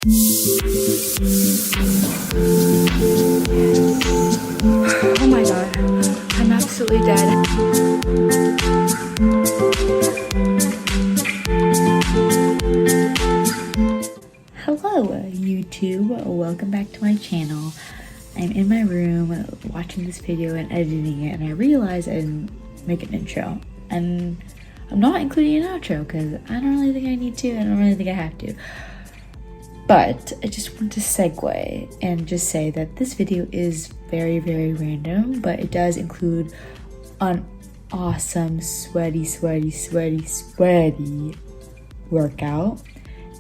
Oh my god, I'm absolutely dead. Hello YouTube, welcome back to my channel. I'm in my room watching this video and editing it, and I realized I didn't make an intro. And I'm not including an outro because I don't really think I need to, I don't really think I have to. But I just want to segue and just say that this video is very, very random, but it does include an awesome sweaty workout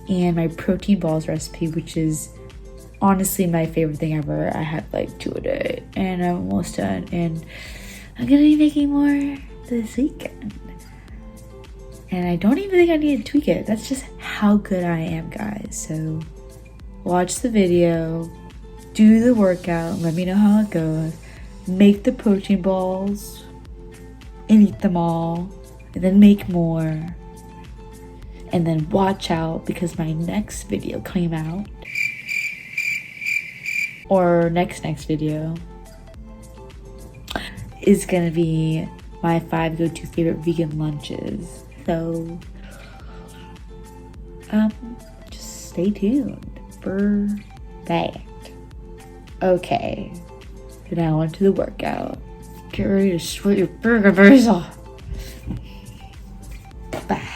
and my protein balls recipe, which is honestly my favorite thing ever. I had like 2 a day and I'm almost done, and I'm gonna be making more this weekend. And I don't even think I need to tweak it. That's just how good I am, guys. So watch the video, do the workout, let me know how it goes, make the protein balls and eat them all, and then make more. And then watch out because my next video came out, or next video, is gonna be my 5 go-to favorite vegan lunches. So just stay tuned for that. Okay, so now on to the workout. Get ready to sweat your burgers off. Bye.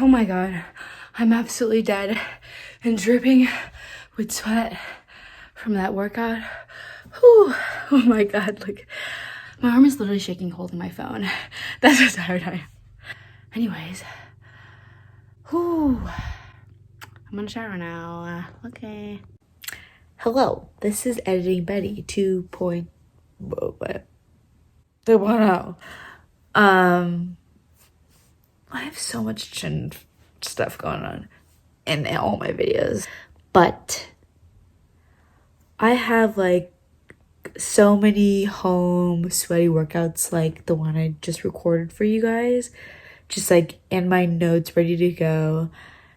Oh my god, I'm absolutely dead and dripping with sweat from that workout. Whew. Oh my god, like my arm is literally shaking holding my phone. That's how tired I am. Anyways, whew. I'm gonna shower now. Okay. Hello, this is Editing Betty 2.0. I have so much chin stuff going on in all my videos, but I have like so many home sweaty workouts like the one I just recorded for you guys, just like in my notes ready to go.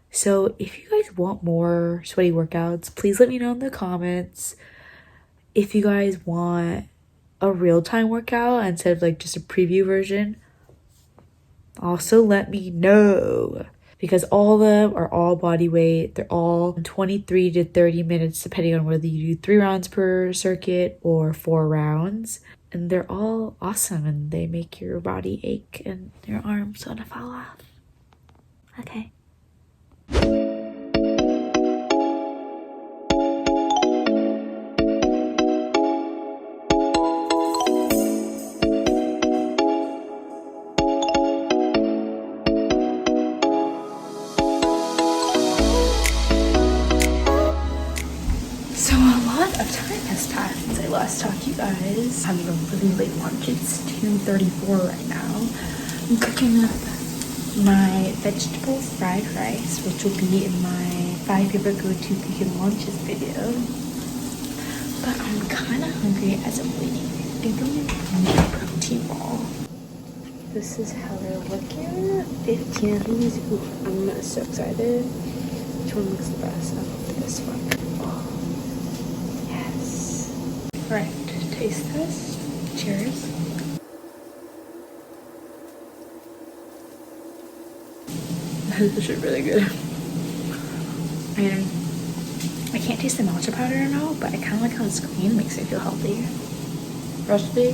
So if you guys want more sweaty workouts, please let me know in the comments. If you guys want a real-time workout instead of like just a preview version, also let me know, because all of them are all body weight. They're all 23 to 30 minutes depending on whether you do 3 rounds per circuit or 4 rounds, and they're all awesome and they make your body ache and your arms want to fall off. Okay. So a lot of time has passed since I last talked to you guys. I'm having a really late lunch. It's 2:34 right now. I'm cooking up my vegetable fried rice, which will be in my 5 favorite go-to vegan lunches video. But I'm kind of hungry as I'm waiting. I think I'm gonna make a protein ball. This is how they're looking. 15 of these. Ooh, I'm so excited. Which one looks the best? I hope this one. Right, taste test. Cheers. This is really good. I mean, I can't taste the matcha powder at all, but I kind of like how it's clean. Makes me feel healthy. Recipe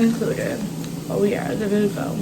included. Oh yeah, there we go.